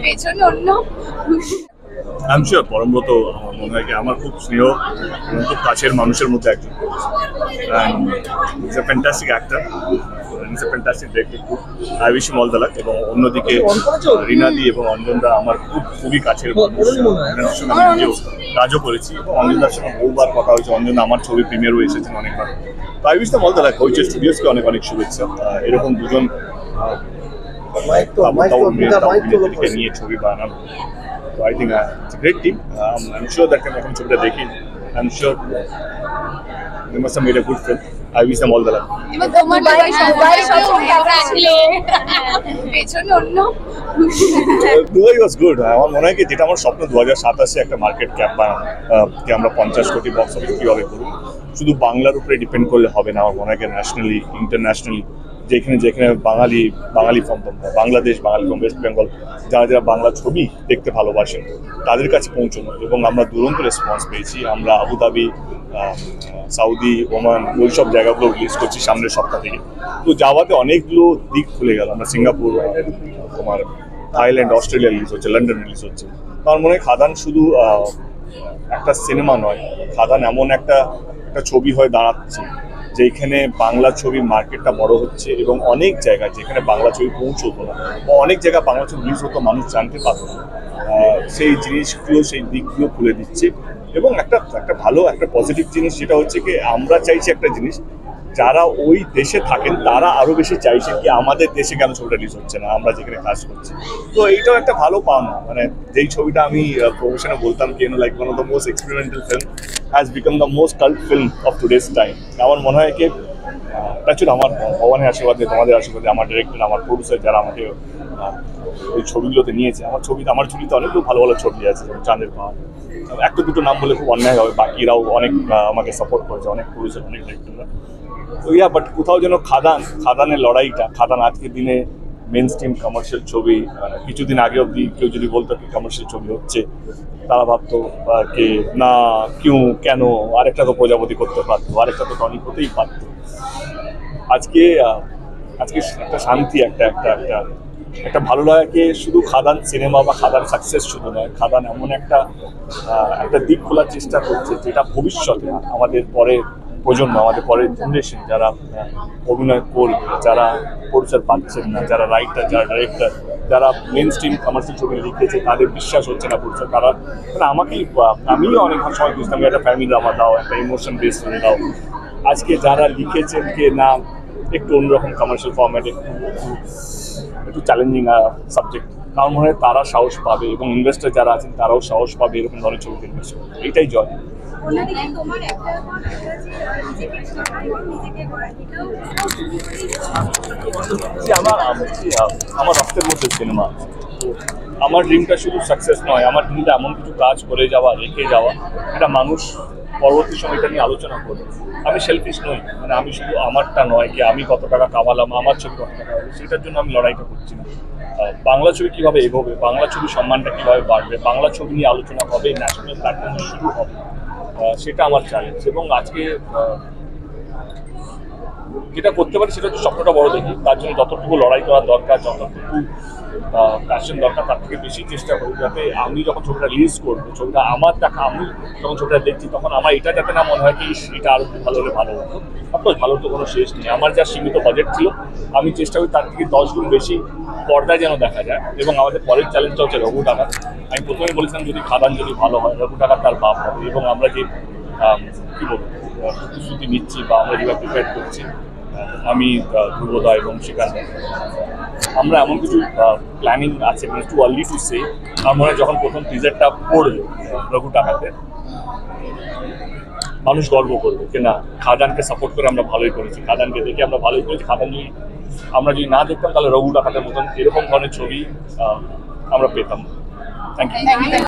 পেছনে অন্য আমি শিওর পরমব্রত আমার মনে হয় আমার খুব স্নেহ এবং খুব কাছের মানুষের মধ্যে একজন। Is a fantastic actor, is a fantastic director. I wish him all the luck. এবং অন্যদিকে রিনাদি এবং অঞ্জনদা আমার খুবই কাছের মানুষ। রিনাদির সঙ্গে আমি নিজেও কাজও করেছি এবং অঞ্জনদার সঙ্গে বহুবার কথা হয়েছে। অঞ্জনদা আমার ছবি প্রিমিয়ারও এসেছেন অনেকবার। তো I wish the all the luck. হইচই স্টুডিওসকে অনেক অনেক শুভেচ্ছা। এরকম দুজন নিয়ে ছবি বানানো। So I think it's a great team. I'm sure that when I'm sure they I'm sure they must have made a good film. I wish them all the luck. Dubai was good. আমার মনে হয় কি যেটা আমার স্বপ্ন 2027 একটা market cap বানানো, যে আমরা 50 কোটি বক্স অফিস কিভাবে করব। শুধু বাংলার উপরে ডিপেন্ড করলে হবে না। আমার মনে হয় ন্যাশনালি, ইন্টারন্যাশনালি যেখানে যেখানে Bangali from Bangladesh, Bangali from west Bengal, যারা বাংলা ছবি দেখতে ভালোবাসেন তাদের কাছে পৌঁছানো। এবং আমরা দুরন্ত রেসপন্স পেয়েছি। আমরা আবুধাবি, সৌদি, ওমান ওইসব জায়গাগুলো রিলিজ করছি সামনের সপ্তাহ থেকে। তো যাওয়াতে অনেকগুলো দিক খুলে গেল। আমরা সিঙ্গাপুর, তোমার থাইল্যান্ড, অস্ট্রেলিয়া রিলিজ হচ্ছে, লন্ডন রিলিজ হচ্ছে। আমার মনে হয় খাদান শুধু একটা সিনেমা নয়, খাদান এমন একটা ছবি হয়ে দাঁড়াচ্ছে যেখানে বাংলা ছবি মার্কেটটা বড় হচ্ছে এবং অনেক জায়গায় যেখানে বাংলা ছবি পৌঁছতো না, অনেক জায়গায় বাংলা ছবি রিলিজ হতো, মানুষ জানতে পারতো না, সেই জিনিসগুলো, সেই দিকগুলো খুলে দিচ্ছে। এবং একটা ভালো একটা পজিটিভ জিনিস যেটা হচ্ছে কি আমরা চাইছি একটা জিনিস, যারা ওই দেশে থাকেন তারা আরো বেশি চাইছেন কি আমাদের দেশে কেন ছবিটা রিলিজ হচ্ছে না, আমরা যেখানে কাজ করছি। তো এইটাও একটা ভালো পাওনা। মানে যেই ছবিটা আমি প্রমোশনে বলতাম কি like one of the most experimental film has become the most cult film of today's time. আমার মনে হয় কি প্রচুর আমার ভগবানের আশীর্বাদে, তোমাদের আশীর্বাদে, আমার ডিরেক্টর, আমার প্রডিউসার যারা আমাকে ওই ছবিগুলোতে নিয়েছে। আমার ছবিতে অনেকগুলো ভালো ভালো ছবি আছে, যেমন চাঁদের পাহাড়। একটা দুটো নাম বলে খুব অন্যায় হবে, বাকিরাও অনেক আমাকে সাপোর্ট করেছে, অনেক প্রডিউসার, অনেক ডিরেক্টররা। তো বাট কোথাও যেন খাদানের লড়াইটা, খাদান আজকের দিনে মেন স্ট্রিম কমার্শিয়াল ছবি। কিছুদিন আগে অব্দি কেউ যদি বলতো কি কমার্শিয়াল ছবি হচ্ছে, তারা ভাবতো কে না কেন আরেকটা তো প্রজাপতি করতে পারতো, আরেকটা তো টনিক হতেই পারতো। আজকে একটা শান্তি, একটা ভালো লাগাকে শুধু খাদান সিনেমা বা খাদান সাকসেস শুধু নয়, খাদান এমন একটা দিক খোলার চেষ্টা করছে যেটা ভবিষ্যতে আমাদের পরের প্রজন্ম, আমাদের পরের জেনারেশন যারা অভিনয় করবে, যারা প্রডিউসার পাচ্ছেন না, যারা রাইটার, যারা ডিরেক্টর, যারা মেন স্ট্রিম কমার্শিয়াল ছবি লিখেছে তাদের বিশ্বাস হচ্ছে না প্রডিউসার। তারা মানে আমিও অনেক সময় বুঝতাম একটা ফ্যামিলি ড্রামা দাও, একটা ইমোশন বেস করে দাও। আজকে যারা লিখেছেন কে না একটু অন্যরকম কমার্শিয়াল ফর্ম্যাটে, একটু চ্যালেঞ্জিং সাবজেক্ট, কারণ মনে হয় তারা সাহস পাবে এবং ইনভেস্টার যারা আছেন তারাও সাহস পাবে এরকম ধরনের ছবিতে ইনভেস্ট করবে। এইটাই জয়। আমার রক্তের মধ্যে সিনেমা আছে। আমার ড্রিমটা শুধু সাকসেস নয়, আমার ড্রিমটা এমন কিছু কাজ করে যাওয়া, রেখে যাওয়া, এটা মানুষ পরবর্তী সময় এটা নিয়ে আলোচনা করবে। আমি সেলফিশ নই, মানে আমি শুধু আমারটা নয় কি আমি কত টাকা কামালাম, আমার ছবি কত টাকা হবে, সেটার জন্য আমি লড়াইটা করছি না। বাংলা ছবি কীভাবে এগোবে, বাংলা ছবির সম্মানটা কীভাবে বাড়বে, বাংলা ছবি নিয়ে আলোচনা হবে, ন্যাশনাল প্ল্যাটফর্মে শুরু হবে, সেটা আমার চ্যালেঞ্জ। এবং আজকে যেটা করতে পারি সেটা হচ্ছে স্বপ্নটা বড় দেখি, তার জন্য যতটুকু লড়াই করার দরকার, যতটুকু প্যাশন দরকার, তার থেকে বেশি চেষ্টা করি যাতে আমি যখন ছবিটা রিলিজ করবো, ছবিটা আমার দেখা, আমি যখন ছবিটা দেখছি তখন আমার এটা যাতে না মনে হয় কি এটা আরও ভালো হলে ভালো হতো। অফকোর্স ভালোর তো কোনো শেষ নেই। আমার যা সীমিত বাজেট ছিল আমি চেষ্টা করি তার থেকে 10 গুণ বেশি পর্দায় যেন দেখা যায়। এবং আমাদের পরের চ্যালেঞ্জটা হচ্ছে রঘু ডাকাত। আমি প্রথমে বলেছিলাম যদি খাদান যদি ভালো হয়, রঘু ডাকাত তার বাপ হবে। এবং আমরা যে কী বলবো প্রস্তুতি নিচ্ছি বা আমরা যেভাবে প্রিপেয়ার করছি, আমি ধ্রুবদা এবং শ্রীকান্ত, আমরা এমন কিছু প্ল্যানিং আছে, মানে টু আর্লি টু সে। আমার মনে হয় যখন প্রথম টিজারটা পড়বে রঘু ডাকাতে, মানুষ গর্ব করবে যে না খাদানকে সাপোর্ট করে আমরা ভালোই করেছি, খাদানকে দেখে আমরা ভালোই করেছি। খাদান যদি আমরা যদি না দেখতাম তাহলে রঘু ডাকাতের মতন এরকম ধরনের ছবি আমরা পেতাম। Thank you.